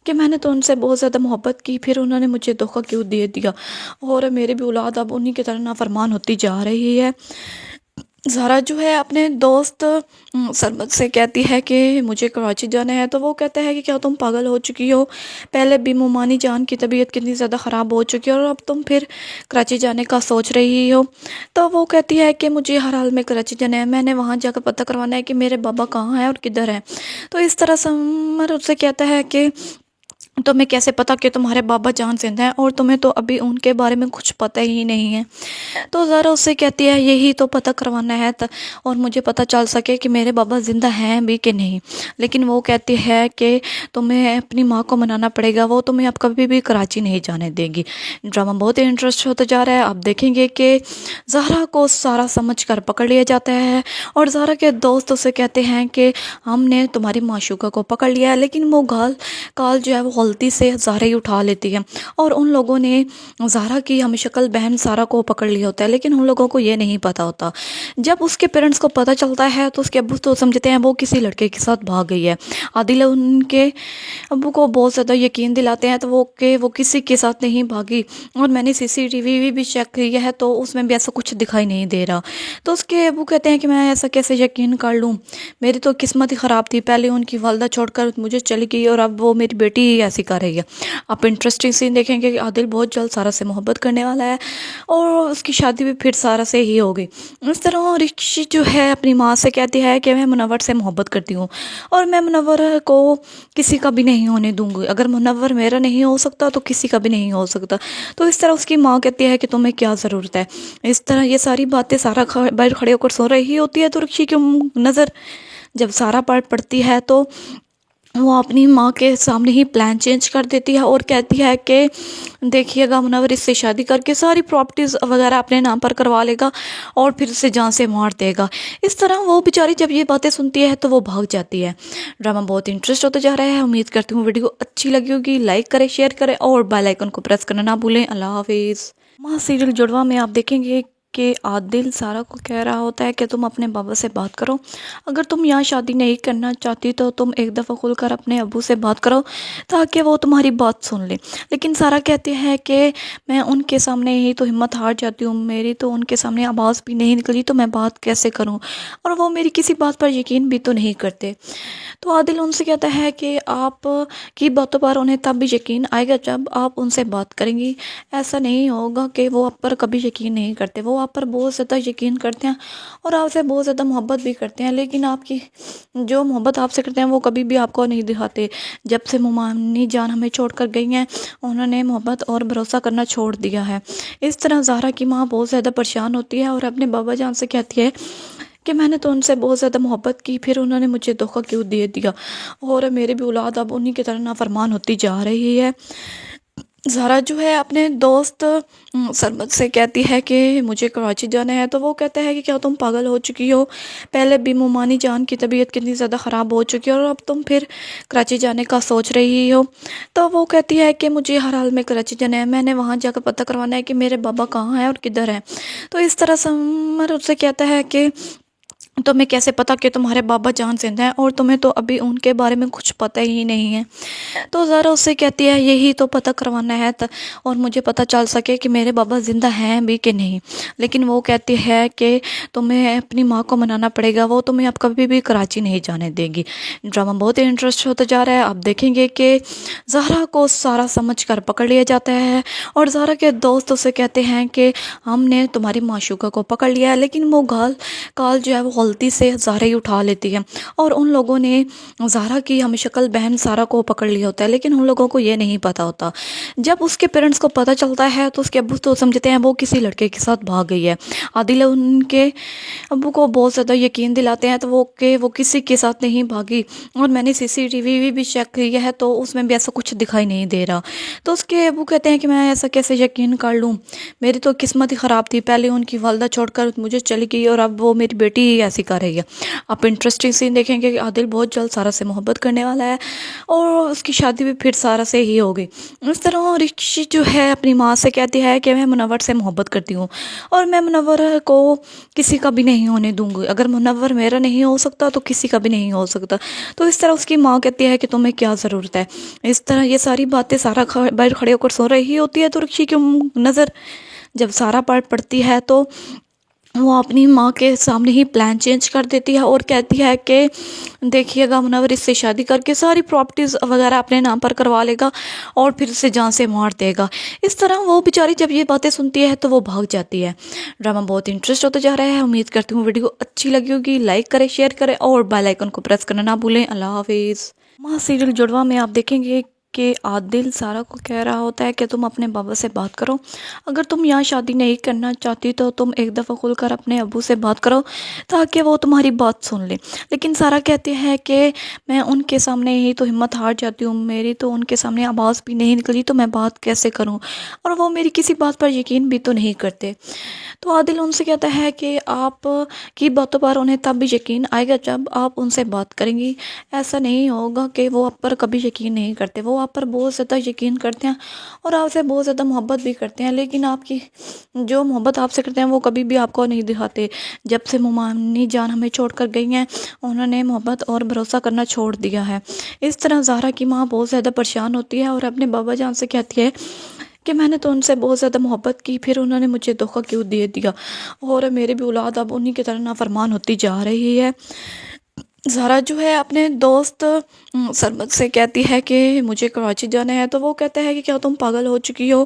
[SPEAKER 6] कि मैंने तो उनसे बहुत ज़्यादा मोहब्बत की, फिर उन्होंने मुझे धोखा क्यों दे दिया और मेरी भी औलाद अब उन्हीं की तरह नाफरमान होती जा रही है। ज़ाहरा जो है अपने दोस्त सरबत से कहती है कि मुझे कराची जाना है, तो वो कहता है कि क्या तुम पागल हो चुकी हो, पहले भी मुमानी जान की तबीयत कितनी ज़्यादा ख़राब हो चुकी है और अब तुम फिर कराची जाने का सोच रही हो। तो वो कहती है कि मुझे हर हाल में कराची जाना है, मैंने वहाँ जाकर पता करवाना है कि मेरे बाबा कहाँ हैं और किधर हैं। तो इस तरह समर उससे कहता है कि तुम्हें कैसे पता कि तुम्हारे बाबा जान जिंदा हैं और तुम्हें तो अभी उनके बारे में कुछ पता ही नहीं है। तो ज़ारा उससे कहती है यही तो पता करवाना है और मुझे पता चल सके कि मेरे बाबा ज़िंदा हैं भी कि नहीं। लेकिन वो कहती है कि तुम्हें अपनी माँ को मनाना पड़ेगा, वो तुम्हें अब कभी भी कराची नहीं जाने देगी। ड्रामा बहुत ही इंटरेस्ट होता जा रहा है। आप देखेंगे कि ज़ारा को सारा समझ कर पकड़ लिया जाता है और ज़ारा के दोस्त उसे कहते हैं कि हमने तुम्हारी माशूका को पकड़ लिया है, लेकिन वो काल जो है वो गलती से ज़ारा ही उठा लेती है और उन लोगों ने ज़ारा की हम शक्ल बहन सारा को पकड़ लिया होता है, लेकिन उन लोगों को ये नहीं पता होता। जब उसके पेरेंट्स को पता चलता है तो उसके अब्बू तो समझते हैं वो किसी लड़के के साथ भाग गई है। आदिल उनके अब्बू को बहुत ज़्यादा यकीन दिलाते हैं तो वो किसी के साथ नहीं भागी और मैंने CCTV भी चेक किया है तो उसमें भी ऐसा कुछ दिखाई नहीं दे रहा। तो उसके अब्बू कहते हैं कि मैं ऐसा कैसे यकीन कर लूँ, मेरी तो किस्मत ही ख़राब थी, पहले उनकी वालदा छोड़कर मुझे चली गई और अब वो मेरी बेटी ही ऐसी कर रही है। आप इंटरेस्टिंग सीन देखेंगे कि आदिल बहुत जल्द सारा से मोहब्बत करने वाला है और उसकी शादी भी फिर सारा से ही होगी। इस तरह रिक्शी जो है अपनी माँ से कहती है कि मैं मुनव्वर से मोहब्बत करती हूँ और मैं मुनव्वर को किसी का भी नहीं होने दूंगी, अगर मुनव्वर मेरा नहीं हो सकता तो किसी का भी नहीं हो सकता। तो इस तरह उसकी माँ कहती है कि तुम्हें क्या ज़रूरत है। इस तरह ये सारी बातें सारा बाहर खड़े होकर सो रही होती है तो रिक्शी की नज़र जब सारा पड़ती है तो वो अपनी माँ के सामने ही प्लान चेंज कर देती है और कहती है कि देखिएगा मुनव्वर इससे शादी करके सारी प्रॉपर्टीज़ वगैरह अपने नाम पर करवा लेगा और फिर उसे जान से मार देगा। इस तरह वो बेचारी जब ये बातें सुनती है तो वो भाग जाती है। ड्रामा बहुत इंटरेस्ट होता जा रहा है। उम्मीद करती हूँ वीडियो अच्छी लगी होगी। लाइक करें, शेयर करें और बेल आइकन को प्रेस करना ना भूलें। अल्लाह हाफिज़। माँ सीरियल जुड़वा में आप देखेंगे कि आदिल सारा को कह रहा होता है कि तुम अपने बाबा से बात करो, अगर तुम यहाँ शादी नहीं करना चाहती तो तुम एक दफ़ा खुल कर अपने अबू से बात करो ताकि वो तुम्हारी बात सुन ले। लेकिन सारा कहती है कि मैं उनके सामने ही तो हिम्मत हार जाती हूँ, मेरी तो उनके सामने आवाज़ भी नहीं निकली तो मैं बात कैसे करूँ, और वो मेरी किसी बात पर यकीन भी तो नहीं करते। तो आदिल उनसे कहता है कि आप की बातों पर उन्हें तब भी यकीन आएगा जब आप उनसे बात करेंगी, ऐसा नहीं होगा कि वो आप पर कभी यकीन नहीं करते, वो आप पर बहुत ज़्यादा यकीन करते हैं और आपसे बहुत ज़्यादा मोहब्बत भी करते हैं, लेकिन आपकी जो मोहब्बत आपसे करते हैं वो कभी भी आपको नहीं दिखाते। जब से मुमानी जान हमें छोड़ कर गई हैं उन्होंने मोहब्बत और भरोसा करना छोड़ दिया है। इस तरह ज़हरा की माँ बहुत ज़्यादा परेशान होती है और अपने बाबा जान से कहती है कि मैंने तो उनसे बहुत ज़्यादा मोहब्बत की, फिर उन्होंने मुझे धोखा क्यों दे दिया और मेरी भी औलाद अब उन्हीं की तरह नाफरमान होती जा रही है। ज़हरा जो है अपने दोस्त सरबत से कहती है कि मुझे कराची जाना है, तो वो कहता है कि क्या तुम पागल हो चुकी हो, पहले भी मुमानी जान की तबीयत कितनी ज़्यादा ख़राब हो चुकी है और अब तुम फिर कराची जाने का सोच रही हो। तो वो कहती है कि मुझे हर हाल में कराची जाना है, मैंने वहाँ जाकर पता करवाना है कि मेरे बाबा कहाँ हैं और किधर हैं। तो इस तरह समर उससे कहता है कि तुम्हें कैसे पता कि तुम्हारे बाबा जान जिंदा हैं और तुम्हें तो अभी उनके बारे में कुछ पता ही नहीं है। तो ज़रा उससे कहती है यही तो पता करवाना है और मुझे पता चल सके कि मेरे बाबा ज़िंदा हैं भी कि नहीं। लेकिन वो कहती है कि तुम्हें अपनी माँ को मनाना पड़ेगा, वो तुम्हें अब कभी भी कराची नहीं जाने देगी। ड्रामा बहुत ही इंटरेस्ट होता जा रहा है। आप देखेंगे कि ज़हरा को सारा समझ कर पकड़ लिया जाता है और ज़हरा के दोस्त उसे कहते हैं कि हमने तुम्हारी माशूका को पकड़ लिया है, लेकिन वो काल जो है वो गलती से ज़हरा ही उठा लेती है और उन लोगों ने ज़हरा की हम शक्ल बहन सारा को पकड़ लिया होता है, लेकिन उन लोगों को ये नहीं पता होता। जब उसके पेरेंट्स को पता चलता है तो उसके अब्बू तो समझते हैं वो किसी लड़के के साथ भाग गई है। आदिल उनके अब्बू को बहुत ज़्यादा यकीन दिलाते हैं तो वो किसी के साथ नहीं भागी और मैंने CCTV भी चेक किया है तो उसमें भी ऐसा कुछ दिखाई नहीं दे रहा। तो उसके अब्बू कहते हैं कि मैं ऐसा कैसे यकीन कर लूँ, मेरी तो किस्मत ही ख़राब थी, पहले उनकी वालदा छोड़कर मुझे चली गई और अब वो मेरी बेटी ही ऐसी कर रही है। आप इंटरेस्टिंग सीन देखेंगे कि आदिल बहुत जल्द सारा से मोहब्बत करने वाला है और उसकी शादी भी फिर सारा से ही होगी। इस तरह रिक्शी जो है अपनी माँ से कहती है कि मैं मुनव्वर से मोहब्बत करती हूँ और मैं मुनव्वर को किसी का भी नहीं होने दूंगी, अगर मुनव्वर मेरा नहीं हो सकता तो किसी का भी नहीं हो सकता। तो इस तरह उसकी माँ कहती है कि तुम्हें क्या ज़रूरत है। इस तरह ये सारी बातें सारा बाहर खड़े होकर सो रही होती है तो रिक्शी की नज़र जब सारा पड़ती है तो वो अपनी माँ के सामने ही प्लान चेंज कर देती है और कहती है कि देखिएगा मुनव्वर इससे शादी करके सारी प्रॉपर्टीज़ वगैरह अपने नाम पर करवा लेगा और फिर उसे जान से मार देगा। इस तरह वो बेचारी जब ये बातें सुनती है तो वो भाग जाती है। ड्रामा बहुत इंटरेस्ट होता जा रहा है। उम्मीद करती हूँ वीडियो अच्छी लगी होगी, लाइक करें, शेयर करें और बेल आइकन को प्रेस करना ना भूलें। अल्लाह हाफिज़। माँ सीरियल जुड़वा में आप देखेंगे कि आदिल सारा को कह रहा होता है कि तुम अपने बाबा से बात करो, अगर तुम यहाँ शादी नहीं करना चाहती तो तुम एक दफ़ा खुल कर अपने अबू से बात करो ताकि वो तुम्हारी बात सुन ले। लेकिन सारा कहती है कि मैं उनके सामने ही तो हिम्मत हार जाती हूँ, मेरी तो उनके सामने आवाज़ भी नहीं निकली तो मैं बात कैसे करूँ, और वो मेरी किसी बात पर यकीन भी तो नहीं करते। तो आदिल उनसे कहता है कि आप की बातों पर उन्हें तब भी यकीन आएगा जब आप उनसे बात करेंगी, ऐसा नहीं होगा कि वो आप पर कभी यकीन नहीं करते, वो आप पर बहुत ज़्यादा यकीन करते हैं और आपसे बहुत ज़्यादा मोहब्बत भी करते हैं, लेकिन आपकी जो मोहब्बत आपसे करते हैं वो कभी भी आपको नहीं दिखाते। जब से मुमानी जान हमें छोड़ कर गई हैं उन्होंने मोहब्बत और भरोसा करना छोड़ दिया है। इस तरह ज़हरा की माँ बहुत ज़्यादा परेशान होती है और अपने बाबा जान से कहती है कि मैंने तो उनसे बहुत ज़्यादा मोहब्बत की, फिर उन्होंने मुझे धोखा क्यों दे दिया और मेरी भी औलाद अब उन्हीं की तरह नाफरमान होती जा रही है। ज़हरा जो है अपने दोस्त सरबत से कहती है कि मुझे कराची जाना है, तो वो कहता है कि क्या तुम पागल हो चुकी हो,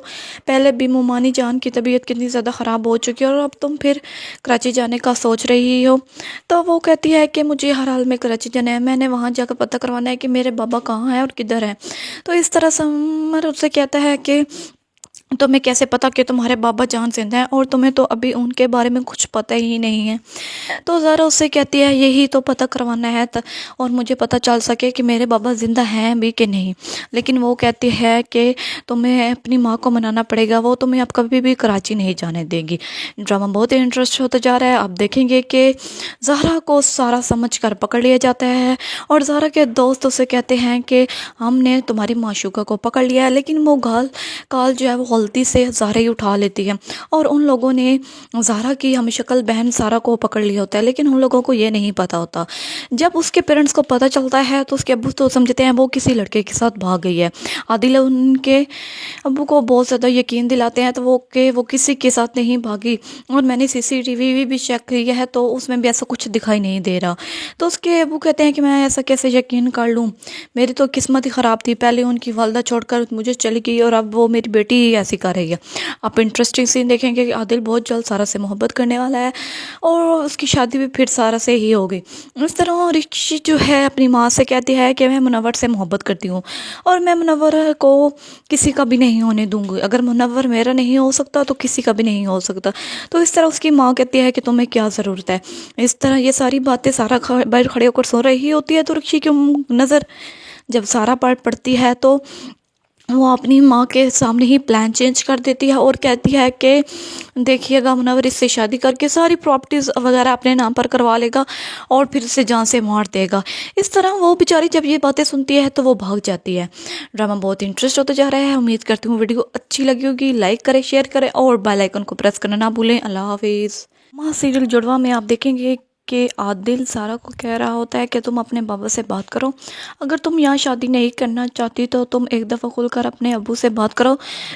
[SPEAKER 6] पहले भी मुमानी जान की तबीयत कितनी ज़्यादा ख़राब हो चुकी है और अब तुम फिर कराची जाने का सोच रही हो। तो वो कहती है कि मुझे हर हाल में कराची जाना है, मैंने वहाँ जाकर पता करवाना है कि मेरे बाबा कहाँ हैं और किधर हैं। तो इस तरह समर उससे कहता है कि तुम्हें कैसे पता कि तुम्हारे बाबा जान जिंदा हैं और तुम्हें तो अभी उनके बारे में कुछ पता ही नहीं है। तो ज़रा उससे कहती है यही तो पता करवाना है और मुझे पता चल सके कि मेरे बाबा ज़िंदा हैं भी कि नहीं। लेकिन वो कहती है कि तुम्हें अपनी माँ को मनाना पड़ेगा, वो तुम्हें अब कभी भी कराची नहीं जाने देगी। ड्रामा बहुत ही इंटरेस्ट होता जा रहा है। आप देखेंगे कि ज़हरा को सारा समझ कर पकड़ लिया जाता है और ज़हरा के दोस्त उसे कहते हैं कि हमने तुम्हारी माशूका को पकड़ लिया है, लेकिन वो काल जो है वो गलती से ज़ारा ही उठा लेती है और उन लोगों ने ज़ारा की हम शक्ल बहन सारा को पकड़ लिया होता है, लेकिन उन लोगों को ये नहीं पता होता। जब उसके पेरेंट्स को पता चलता है तो उसके अब्बू तो समझते हैं वो किसी लड़के के साथ भाग गई है। आदिल उनके अब्बू को बहुत ज़्यादा यकीन दिलाते हैं तो वो किसी के साथ नहीं भागी, और मैंने CCTV भी चेक किया है तो उसमें भी ऐसा कुछ दिखाई नहीं दे रहा। तो उसके अब्बू कहते हैं कि मैं ऐसा कैसे यकीन कर लूँ, मेरी तो किस्मत ही ख़राब थी, पहले उनकी वालदा छोड़कर मुझे चली गई और अब वो मेरी बेटी ही ऐसी कर रही है। आप इंटरेस्टिंग सीन देखेंगे कि आदिल बहुत जल्द सारा से मोहब्बत करने वाला है और उसकी शादी भी फिर सारा से ही होगी। इस तरह रिक्शी जो है अपनी माँ से कहती है कि मैं मुनव्वर से मोहब्बत करती हूँ और मैं मुनव्वर को किसी का भी नहीं होने दूंगी, अगर मुनव्वर मेरा नहीं हो सकता तो किसी का भी नहीं हो सकता। तो इस तरह उसकी माँ कहती है कि तुम्हें क्या ज़रूरत है। इस तरह ये सारी बातें सारा बाहर खड़े होकर सो रही होती है तो रिक्शी की नज़र जब सारा पार्ट पड़ती है तो वो अपनी माँ के सामने ही प्लान चेंज कर देती है और कहती है कि देखिएगा मुनव्वर इससे शादी करके सारी प्रॉपर्टीज़ वगैरह अपने नाम पर करवा लेगा और फिर इसे जान से मार देगा। इस तरह वो बेचारी जब ये बातें सुनती है तो वो भाग जाती है। ड्रामा बहुत इंटरेस्ट होता जा रहा है। उम्मीद करती हूँ वीडियो अच्छी लगी होगी। लाइक करें, शेयर करें और बेल आइकन को प्रेस करना ना भूलें। अल्लाह हाफिज़। माँ सीरियल जुड़वा में आप देखेंगे कि आदिल सारा को कह रहा होता है कि तुम अपने बाबा से बात करो, अगर तुम यहाँ शादी नहीं करना चाहती तो तुम एक दफ़ा खुलकर अपने अब्बू से बात करो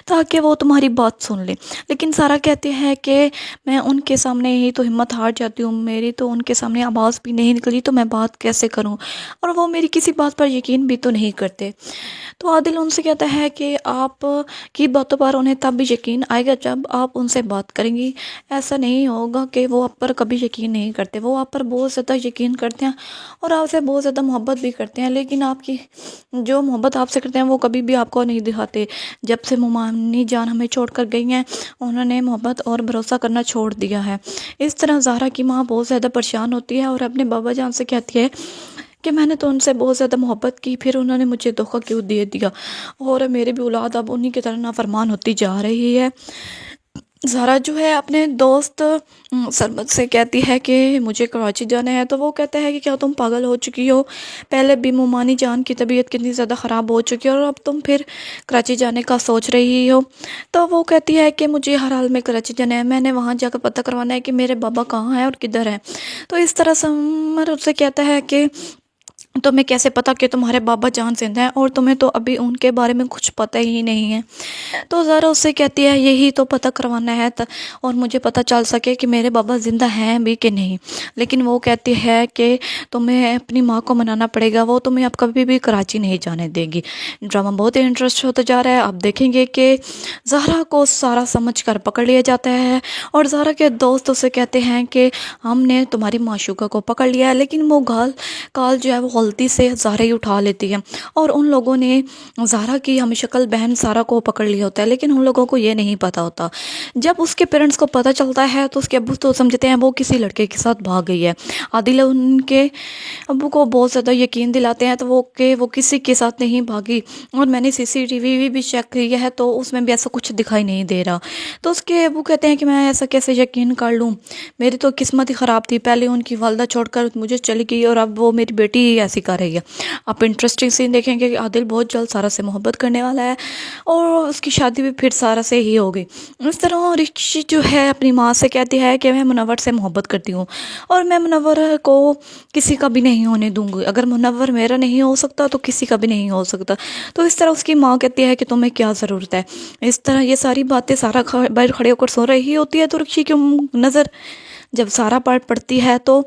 [SPEAKER 6] ताकि वो तुम्हारी बात सुन ले। लेकिन सारा कहती है कि मैं उनके सामने ही तो हिम्मत हार जाती हूँ, मेरी तो उनके सामने आवाज़ भी नहीं निकली तो मैं बात कैसे करूँ, और वो मेरी किसी बात पर यकीन भी तो नहीं करते। तो आदिल उनसे कहता है कि आप की बातों पर उन्हें तब भी यकीन आएगा जब आप उनसे बात करेंगी, ऐसा नहीं होगा कि वो आप पर कभी यकीन नहीं करते, वो आप पर बहुत ज़्यादा यकीन करते हैं और आपसे बहुत ज़्यादा मोहब्बत भी करते हैं, लेकिन आपकी जो मोहब्बत आपसे करते हैं वो कभी भी आपको नहीं दिखाते। जब से मुमानी जान हमें छोड़ कर गई हैं उन्होंने मोहब्बत और भरोसा करना छोड़ दिया है। इस तरह ज़ाहरा की माँ बहुत ज़्यादा परेशान होती है और अपने बाबा जान से कहती है कि मैंने तो उनसे बहुत ज़्यादा मोहब्बत की, फिर उन्होंने मुझे धोखा क्यों दे दिया और मेरी भी औलाद अब उन्हीं की तरह नाफरमान होती जा रही है। ज़ाहरा जो है अपने दोस्त सरबत से कहती है कि मुझे कराची जाना है, तो वो कहता है कि क्या तुम पागल हो चुकी हो, पहले भी मुमानी जान की तबीयत कितनी ज़्यादा ख़राब हो चुकी है और अब तुम फिर कराची जाने का सोच रही हो। तो वो कहती है कि मुझे हर हाल में कराची जाना है, मैंने वहाँ जाकर पता करवाना है कि मेरे बाबा कहाँ हैं और किधर हैं। तो इस तरह समर उससे कहता है कि तुम्हें कैसे पता कि तुम्हारे बाबा जान जिंदा हैं और तुम्हें तो अभी उनके बारे में कुछ पता ही नहीं है। तो ज़ाहरा उससे कहती है यही तो पता करवाना है और मुझे पता चल सके कि मेरे बाबा ज़िंदा हैं भी कि नहीं। लेकिन वो कहती है कि तुम्हें अपनी माँ को मनाना पड़ेगा, वो तुम्हें अब कभी भी कराची नहीं जाने देगी। ड्रामा बहुत ही इंटरेस्ट होता जा रहा है। आप देखेंगे कि ज़ाहरा को सारा समझ कर पकड़ लिया जाता है और ज़ाहरा के दोस्त उसे कहते हैं कि हमने तुम्हारी माशूका को पकड़ लिया है, लेकिन वो काल जो है वो गलती से ज़ाहरा ही उठा लेती है और उन लोगों ने ज़ाहरा की हम शक्ल बहन सारा को पकड़ लिया होता है, लेकिन उन लोगों को ये नहीं पता होता। जब उसके पेरेंट्स को पता चलता है तो उसके अब्बू तो समझते हैं वो किसी लड़के के साथ भाग गई है। आदिल उनके अब्बू को बहुत ज़्यादा यकीन दिलाते हैं तो वो किसी के साथ नहीं भागी, और मैंने CCTV भी चेक किया है तो उसमें भी ऐसा कुछ दिखाई नहीं दे रहा। तो उसके अब्बू कहते हैं कि मैं ऐसा कैसे यकीन कर लूँ, मेरी तो किस्मत ही ख़राब थी, पहले उनकी वालदा छोड़कर मुझे चली गई और अब वो मेरी बेटी ही ऐसी कर रही है। आप इंटरेस्टिंग सीन देखेंगे कि आदिल बहुत जल्द सारा से मोहब्बत करने वाला है और उसकी शादी भी फिर सारा से ही होगी। इस तरह रिक्शी जो है अपनी माँ से कहती है कि मैं मुनव्वर से मोहब्बत करती हूँ और मैं मुनव्वर को किसी का भी नहीं होने दूंगी, अगर मुनव्वर मेरा नहीं हो सकता तो किसी का भी नहीं हो सकता। तो इस तरह उसकी माँ कहती है कि तुम्हें क्या ज़रूरत है। इस तरह ये सारी बातें सारा बाहर खड़े होकर सो रही होती है तो रिक्शी की नज़र जब सारा पार्ट पड़ती है तो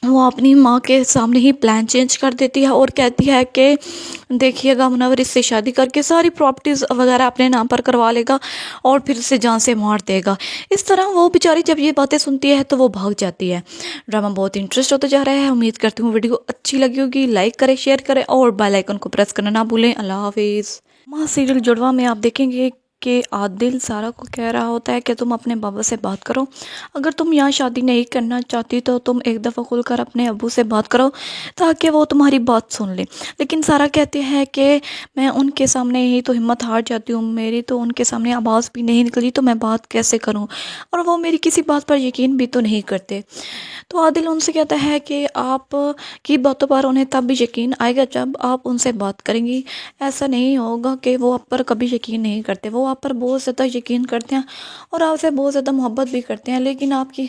[SPEAKER 6] वो अपनी माँ के सामने ही प्लान चेंज कर देती है और कहती है कि देखिएगा मुनव्वर इससे शादी करके सारी प्रॉपर्टीज़ वगैरह अपने नाम पर करवा लेगा और फिर इसे जान से मार देगा। इस तरह वो बेचारी जब ये बातें सुनती है तो वो भाग जाती है। ड्रामा बहुत इंटरेस्ट होता जा रहा है। उम्मीद करती हूँ वीडियो अच्छी लगी होगी। लाइक करें, शेयर करें और बेल आइकन को प्रेस करना ना भूलें। अल्लाह हाफिज़। माँ सीरियल जुड़वा में आप देखेंगे कि आदिल सारा को कह रहा होता है कि तुम अपने बाबा से बात करो, अगर तुम यहाँ शादी नहीं करना चाहती तो तुम एक दफ़ा खुलकर अपने अब्बू से बात करो ताकि वो तुम्हारी बात सुन ले। लेकिन सारा कहती है कि मैं उनके सामने ही तो हिम्मत हार जाती हूँ, मेरी तो उनके सामने आवाज़ भी नहीं निकली तो मैं बात कैसे करूँ, और वो मेरी किसी बात पर यकीन भी तो नहीं करते। तो आदिल उनसे कहता है कि आप की बातों पर उन्हें तब भी यकीन आएगा जब आप उनसे बात करेंगी, ऐसा नहीं होगा कि वो आप पर कभी यकीन नहीं करते, वो آپ پر بہت زیادہ یقین کرتے ہیں اور آپ سے بہت زیادہ محبت بھی کرتے ہیں، لیکن آپ کی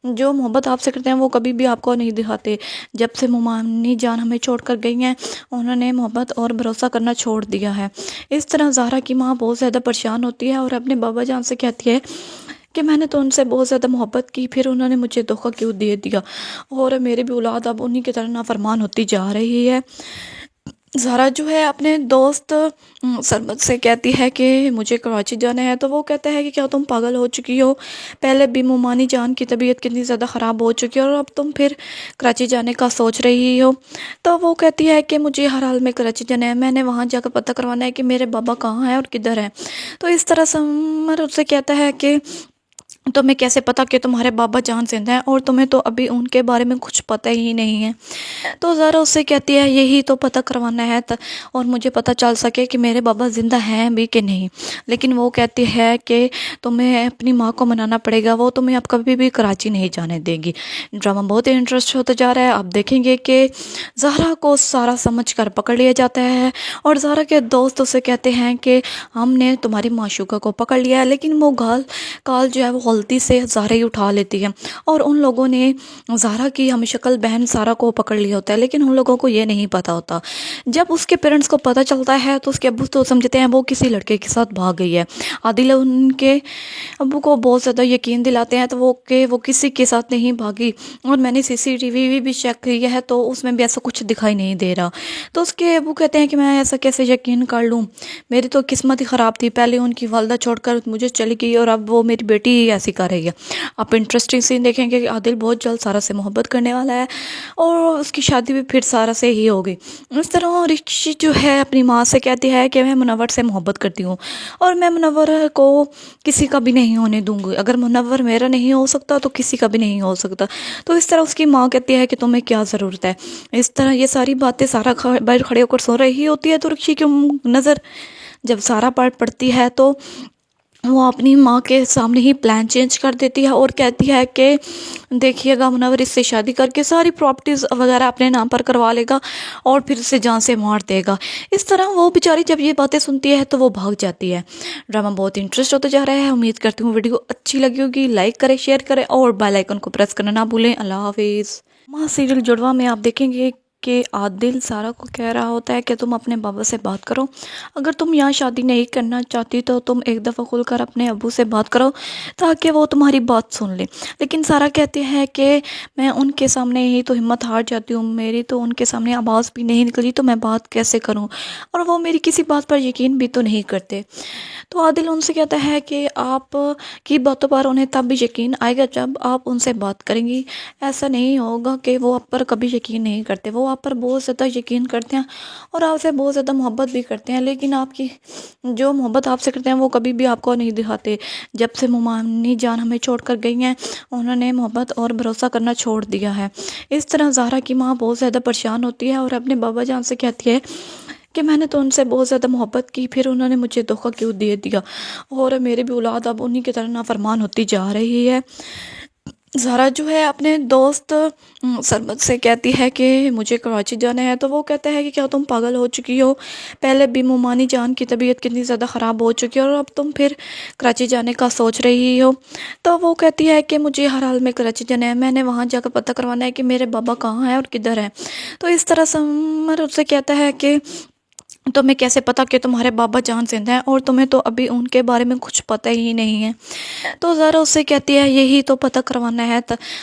[SPEAKER 6] جو محبت آپ سے کرتے ہیں وہ کبھی بھی آپ کو نہیں دکھاتے۔ جب سے ممانی جان ہمیں چھوڑ کر گئی ہیں، انہوں نے محبت اور بھروسہ کرنا چھوڑ دیا ہے۔ اس طرح زہرا کی ماں بہت زیادہ پریشان ہوتی ہے اور اپنے بابا جان سے کہتی ہے کہ میں نے تو ان سے بہت زیادہ محبت کی، پھر انہوں نے مجھے دھوکہ کیوں دے دیا، اور میری بھی اولاد اب انہی کی طرح نافرمان ہوتی جا رہی ہے۔ زہرا جو ہے اپنے دوست سرمد سے کہتی ہے کہ مجھے کراچی جانا ہے، تو وہ کہتا ہے کہ کیا تم پاگل ہو چکی ہو، پہلے بھی مومانی جان کی طبیعت کتنی زیادہ خراب ہو چکی ہے اور اب تم پھر کراچی جانے کا سوچ رہی ہو۔ تو وہ کہتی ہے کہ مجھے ہر حال میں کراچی جانا ہے، میں نے وہاں جا کر پتہ کروانا ہے کہ میرے بابا کہاں ہیں اور کدھر ہیں۔ تو اس طرح سمر اس سے کہتا ہے کہ تمہیں کیسے پتا کہ تمہارے بابا جان زندہ ہیں، اور تمہیں تو ابھی ان کے بارے میں کچھ پتہ ہی نہیں ہے۔ تو زہرا اس سے کہتی ہے یہی تو پتہ کروانا ہے اور مجھے پتہ چل سکے کہ میرے بابا زندہ ہیں بھی کہ نہیں۔ لیکن وہ کہتی ہے کہ تمہیں اپنی ماں کو منانا پڑے گا، وہ تمہیں اب کبھی بھی کراچی نہیں جانے دے گی۔ ڈرامہ بہت انٹرسٹ ہوتا جا رہا ہے۔ آپ دیکھیں گے کہ زہرا کو سارا سمجھ کر پکڑ لیا جاتا ہے، اور زہرا کے دوست اسے کہتے ہیں کہ ہم نے تمہاری معشوقہ کو پکڑ لیا ہے، لیکن وہ کال جو ہے وہ غلطی سے زہرا ہی اٹھا لیتی ہے، اور ان لوگوں نے زہرا کی ہم شکل بہن سارا کو پکڑ لیا ہوتا ہے، لیکن ان لوگوں کو یہ نہیں پتا ہوتا۔ جب اس کے پیرنٹس کو پتہ چلتا ہے تو اس کے ابو تو سمجھتے ہیں وہ کسی لڑکے کے ساتھ بھاگ گئی ہے۔ عادل ان کے ابو کو بہت زیادہ یقین دلاتے ہیں تو وہ کسی کے ساتھ نہیں بھاگی، اور میں نے CCTV بھی چیک کی ہے تو اس میں بھی ایسا کچھ دکھائی نہیں دے رہا۔ تو اس کے ابو کہتے ہیں کہ میں ایسا کیسے یقین کر لوں، میری تو قسمت ہی خراب تھی، پہلے ان کی والدہ چھوڑ کر مجھے چلی گئی اور اب وہ میری بیٹی ہی ایسی کر رہی ہے۔ آپ انٹرسٹنگ سین دیکھیں گے کہ عادل بہت جلد سارا سے محبت کرنے والا ہے، اور اس کی شادی بھی پھر سارا سے ہی ہوگی۔ اس طرح رشی جو ہے اپنی ماں سے کہتی ہے کہ میں منور سے محبت کرتی ہوں، اور میں منور کو کسی کا بھی نہیں ہونے دوں گی، اگر منور میرا نہیں ہو سکتا تو کسی کا بھی نہیں ہو سکتا۔ تو اس طرح اس کی ماں کہتی ہے کہ تمہیں کیا ضرورت ہے۔ اس طرح یہ ساری باتیں سارا باہر کھڑے ہو کر سو رہی ہوتی ہے، تو رشی کی نظر جب سارا پڑتی ہے تو وہ اپنی ماں کے سامنے ہی پلان چینج کر دیتی ہے اور کہتی ہے کہ دیکھیے گا منور اس سے شادی کر کے ساری پراپرٹیز وغیرہ اپنے نام پر کروا لے گا اور پھر اسے جان سے مار دے گا۔ اس طرح وہ بیچاری جب یہ باتیں سنتی ہے تو وہ بھاگ جاتی ہے۔ ڈرامہ بہت انٹرسٹ ہوتا جا رہا ہے۔ امید کرتی ہوں ویڈیو اچھی لگی ہوگی، لائک کریں، شیئر کریں اور بیل آئیکن کو پریس کرنا نہ بھولیں۔ اللہ حافظ۔ ماں سیریل جڑواں میں آپ دیکھیں گے کہ عادل سارا کو کہہ رہا ہوتا ہے کہ تم اپنے بابا سے بات کرو، اگر تم یہاں شادی نہیں کرنا چاہتی تو تم ایک دفعہ کھل کر اپنے ابو سے بات کرو تاکہ وہ تمہاری بات سن لیں۔ لیکن سارا کہتی ہے کہ میں ان کے سامنے ہی تو ہمت ہار جاتی ہوں، میری تو ان کے سامنے آواز بھی نہیں نکلی تو میں بات کیسے کروں، اور وہ میری کسی بات پر یقین بھی تو نہیں کرتے۔ تو عادل ان سے کہتا ہے کہ آپ کی باتوں پر انہیں تب بھی یقین آئے گا جب آپ ان سے بات کریں گی، ایسا نہیں ہوگا کہ وہ آپ پر کبھی یقین نہیں کرتے، وہ آپ پر بہت زیادہ یقین کرتے ہیں اور آپ سے بہت زیادہ محبت بھی کرتے ہیں، لیکن آپ کی جو محبت آپ سے کرتے ہیں وہ کبھی بھی آپ کو نہیں دکھاتے۔ جب سے ممانی جان ہمیں چھوڑ کر گئی ہیں، انہوں نے محبت اور بھروسہ کرنا چھوڑ دیا ہے۔ اس طرح زہرا کی ماں بہت زیادہ پریشان ہوتی ہے اور اپنے بابا جان سے کہتی ہے کہ میں نے تو ان سے بہت زیادہ محبت کی، پھر انہوں نے مجھے دھوکہ کیوں دے دیا، اور میری بھی اولاد اب انہی کی طرح نافرمان ہوتی جا رہی ہے۔ زہرا جو ہے اپنے دوست سرمد سے کہتی ہے کہ مجھے کراچی جانا ہے، تو وہ کہتا ہے کہ کیا تم پاگل ہو چکی ہو، پہلے بھی مومانی جان کی طبیعت کتنی زیادہ خراب ہو چکی ہے اور اب تم پھر کراچی جانے کا سوچ رہی ہو۔ تو وہ کہتی ہے کہ مجھے ہر حال میں کراچی جانا ہے، میں نے وہاں جا کر پتہ کروانا ہے کہ میرے بابا کہاں ہیں اور کدھر ہیں۔ تو اس طرح سمر اس سے کہتا ہے کہ تمہیں کیسے پتا کہ تمہارے بابا جان زندہ ہیں، اور تمہیں تو ابھی ان کے بارے میں کچھ پتہ ہی نہیں ہے۔ تو زہرا اس سے کہتی ہے یہی تو پتہ کروانا ہے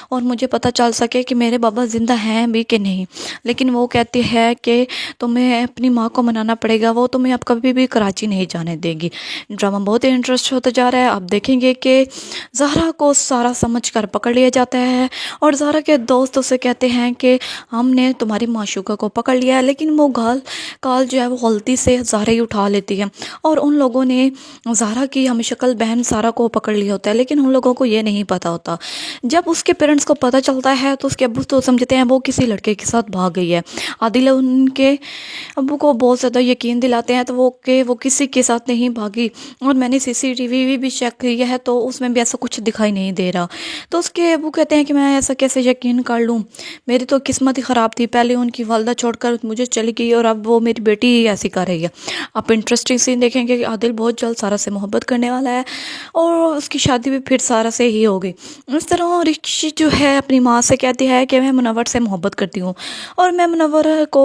[SPEAKER 6] اور مجھے پتہ چل سکے کہ میرے بابا زندہ ہیں بھی کہ نہیں۔ لیکن وہ کہتی ہے کہ تمہیں اپنی ماں کو منانا پڑے گا، وہ تمہیں اب کبھی بھی کراچی نہیں جانے دے گی۔ ڈرامہ بہت انٹرسٹ ہوتا جا رہا ہے۔ آپ دیکھیں گے کہ زہرا کو سارا سمجھ کر پکڑ لیا جاتا ہے، اور زہرا کے دوست اسے کہتے ہیں کہ ہم نے تمہاری معشوقہ کو پکڑ لیا ہے، لیکن وہ کال جو ہے وہ غلطی سے زہرا ہی اٹھا لیتی ہے، اور ان لوگوں نے زہرا کی ہم شکل بہن سارا کو پکڑ لیا ہوتا ہے، لیکن ان لوگوں کو یہ نہیں پتا ہوتا۔ جب اس کے پیرنٹس کو پتہ چلتا ہے تو اس کے ابو تو سمجھتے ہیں وہ کسی لڑکے کے ساتھ بھاگ گئی ہے۔ عادل ان کے ابو کو بہت زیادہ یقین دلاتے ہیں تو وہ کسی کے ساتھ نہیں بھاگی، اور میں نے CCTV بھی چیک کی ہے تو اس میں بھی ایسا کچھ دکھائی نہیں دے رہا۔ تو اس کے ابو کہتے ہیں کہ میں ایسا کیسے یقین کر لوں، میری تو قسمت ہی خراب تھی، پہلے ان کی والدہ چھوڑ کر مجھے چلی گئی اور اب وہ میری بیٹی ہی ऐसी कर रही है। आप इंटरेस्टिंग सीन देखेंगे कि आदिल बहुत जल्द सारा से मोहब्बत करने वाला है और उसकी शादी भी फिर सारा से ही होगी। इस तरह रिक्शी जो है अपनी माँ से कहती है कि मैं मुनव्वर से मोहब्बत करती हूँ और मैं मुनव्वर को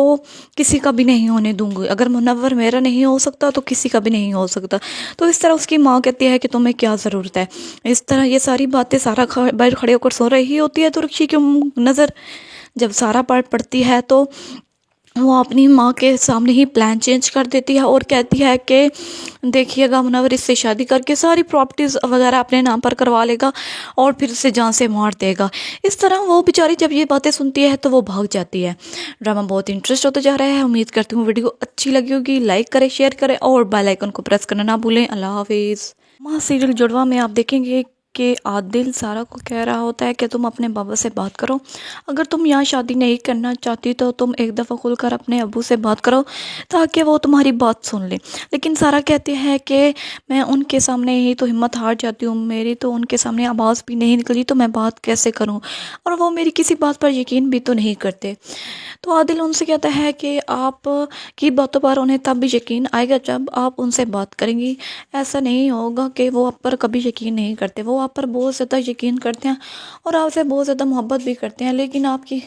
[SPEAKER 6] किसी का भी नहीं होने दूंगी। अगर मुनव्वर मेरा नहीं हो सकता तो किसी का भी नहीं हो सकता। तो इस तरह उसकी माँ कहती है कि तुम्हें क्या ज़रूरत है। इस तरह ये सारी बातें सारा बाहर खड़े होकर सो रही होती है तो रिक्शी की नज़र जब सारा पढ़ती है तो वो अपनी माँ के सामने ही प्लान चेंज कर देती है और कहती है कि देखिएगा मुनव्वर इससे शादी करके सारी प्रॉपर्टीज़ वगैरह अपने नाम पर करवा लेगा और फिर उसे जान से मार देगा। इस तरह वो बेचारी जब ये बातें सुनती है तो वो भाग जाती है। ड्रामा बहुत इंटरेस्ट होता जा रहा है। उम्मीद करती हूँ वीडियो अच्छी लगी होगी। लाइक करें, शेयर करें और बेल आइकन को प्रेस करना ना भूलें। अल्लाह हाफिज़। माँ सीरियल जुड़वा में आप देखेंगे कि आदिल सारा को कह रहा होता है कि तुम अपने बाबा से बात करो। अगर तुम यहाँ शादी नहीं करना चाहती तो तुम एक दफ़ा खुलकर अपने अब्बू से बात करो ताकि वो तुम्हारी बात सुन ले। लेकिन सारा कहती है कि मैं उनके सामने ही तो हिम्मत हार जाती हूँ, मेरी तो उनके सामने आवाज़ भी नहीं निकली तो मैं बात कैसे करूँ, और वो मेरी किसी बात पर यकीन भी तो नहीं करते। तो आदिल उनसे कहता है कि आप की बातों पर उन्हें तब भी यकीन आएगा जब आप उनसे बात करेंगी। ऐसा नहीं होगा कि वो आप पर कभी यकीन नहीं करते, वो आप पर बहुत ज़्यादा यकीन करते हैं और आपसे बहुत ज़्यादा मोहब्बत भी करते हैं, लेकिन आपकी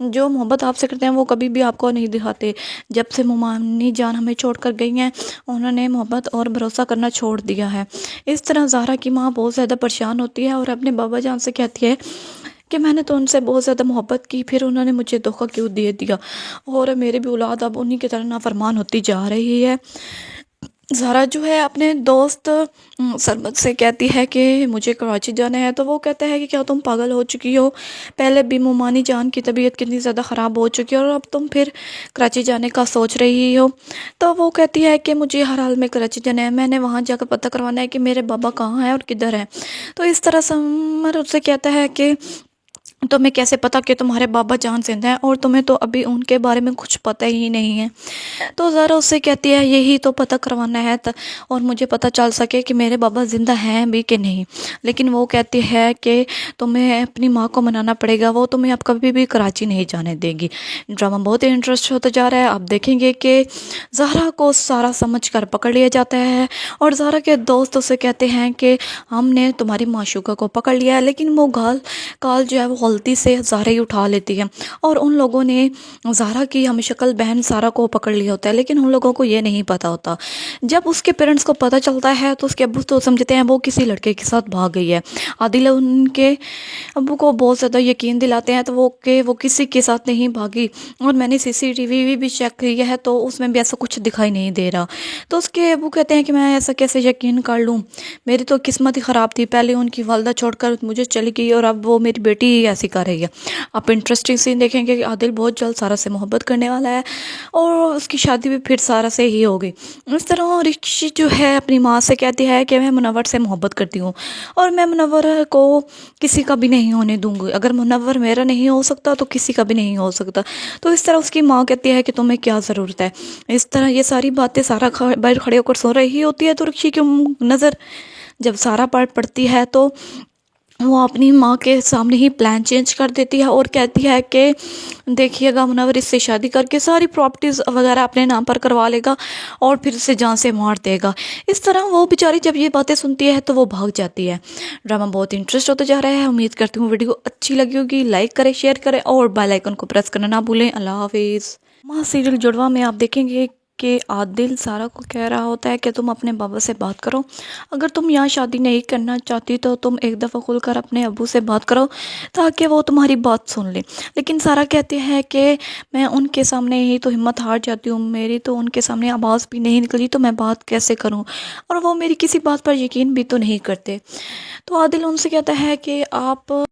[SPEAKER 6] जो मोहब्बत आपसे करते हैं वो कभी भी आपको नहीं दिखाते। जब से मुमानी जान हमें छोड़ कर गई हैं उन्होंने मोहब्बत और भरोसा करना छोड़ दिया है। इस तरह ज़ाहरा की माँ बहुत ज़्यादा परेशान होती है और अपने बाबा जान से कहती है कि मैंने तो उनसे बहुत ज़्यादा मोहब्बत की, फिर उन्होंने मुझे धोखा क्यों दे दिया और मेरी भी औलाद अब उन्हीं की तरह नाफरमान होती जा रही है। ज़ाहरा जो है अपने दोस्त सरबत से कहती है कि मुझे कराची जाना है, तो वो कहता है कि क्या तुम पागल हो चुकी हो, पहले भी मुमानी जान की तबीयत कितनी ज़्यादा ख़राब हो चुकी है और अब तुम फिर कराची जाने का सोच रही हो। तो वो कहती है कि मुझे हर हाल में कराची जाना है, मैंने वहाँ जाकर पता करवाना है कि मेरे बाबा कहाँ हैं और किधर हैं। तो इस तरह समर उससे कहता है कि तुम्हें कैसे पता कि तुम्हारे बाबा जान जिंदा हैं और तुम्हें तो अभी उनके बारे में कुछ पता ही नहीं है। तो ज़रा उससे कहती है यही तो पता करवाना है और मुझे पता चल सके कि मेरे बाबा ज़िंदा हैं भी कि नहीं। लेकिन वो कहती है कि तुम्हें अपनी माँ को मनाना पड़ेगा, वो तुम्हें अब कभी भी कराची नहीं जाने देगी। ड्रामा बहुत ही इंटरेस्ट होता जा रहा है। आप देखेंगे कि ज़ाहरा को सारा समझ कर पकड़ लिया जाता है और ज़ाहरा के दोस्त उससे कहते हैं कि हमने तुम्हारी माशूका को पकड़ लिया है, लेकिन वो काल जो है वो गलती से ज़ाहरा ही उठा लेती है और उन लोगों ने ज़ाहरा की हम शक्ल बहन सारा को पकड़ लिया होता है, लेकिन उन लोगों को ये नहीं पता होता। जब उसके पेरेंट्स को पता चलता है तो उसके अब्बू तो समझते हैं वो किसी लड़के के साथ भाग गई है। आदिल उनके अब्बू को बहुत ज़्यादा यकीन दिलाते हैं तो वो किसी के साथ नहीं भागी और मैंने CCTV भी चेक किया है तो उसमें भी ऐसा कुछ दिखाई नहीं दे रहा। तो उसके अब्बू कहते हैं कि मैं ऐसा कैसे यकीन कर लूँ, मेरी तो किस्मत ही ख़राब थी, पहले उनकी वालदा छोड़कर मुझे चली गई और अब वो मेरी बेटी ही ऐसी कर रही है। आप इंटरेस्टिंग सीन देखेंगे कि आदिल बहुत जल्द सारा से मोहब्बत करने वाला है और उसकी शादी भी फिर सारा से ही होगी। इस तरह रिक्शी जो है अपनी माँ से कहती है कि मैं मुनव्वर से मोहब्बत करती हूँ और मैं मुनव्वर को किसी का भी नहीं होने दूंगी। अगर मुनव्वर मेरा नहीं हो सकता तो किसी का भी नहीं हो सकता। तो इस तरह उसकी माँ कहती है कि तुम्हें क्या ज़रूरत है। इस तरह ये सारी बातें सारा बाहर खड़े होकर सो रही होती है तो रिक्शी की नज़र जब सारा पढ़ती है तो वो अपनी माँ के सामने ही प्लान चेंज कर देती है और कहती है कि देखिएगा मुनव्वर इससे शादी करके सारी प्रॉपर्टीज़ वगैरह अपने नाम पर करवा लेगा और फिर उसे जान से मार देगा। इस तरह वो बेचारी जब ये बातें सुनती है तो वो भाग जाती है। ड्रामा बहुत इंटरेस्ट होता जा रहा है। उम्मीद करती हूँ वीडियो अच्छी लगी होगी। लाइक करें, शेयर करें और बेल आइकन को प्रेस करना ना भूलें। अल्लाह हाफिज़। माँ सीरियल जुड़वा में आप देखेंगे कि आदिल सारा को कह रहा होता है कि तुम अपने बाबा से बात करो। अगर तुम यहाँ शादी नहीं करना चाहती तो तुम एक दफ़ा खुलकर अपने अब्बू से बात करो ताकि वो तुम्हारी बात सुन ले। लेकिन सारा कहती है कि मैं उनके सामने ही तो हिम्मत हार जाती हूँ, मेरी तो उनके सामने आवाज़ भी नहीं निकली तो मैं बात कैसे करूँ, और वो मेरी किसी बात पर यकीन भी तो नहीं करते। तो आदिल उनसे कहता है कि आप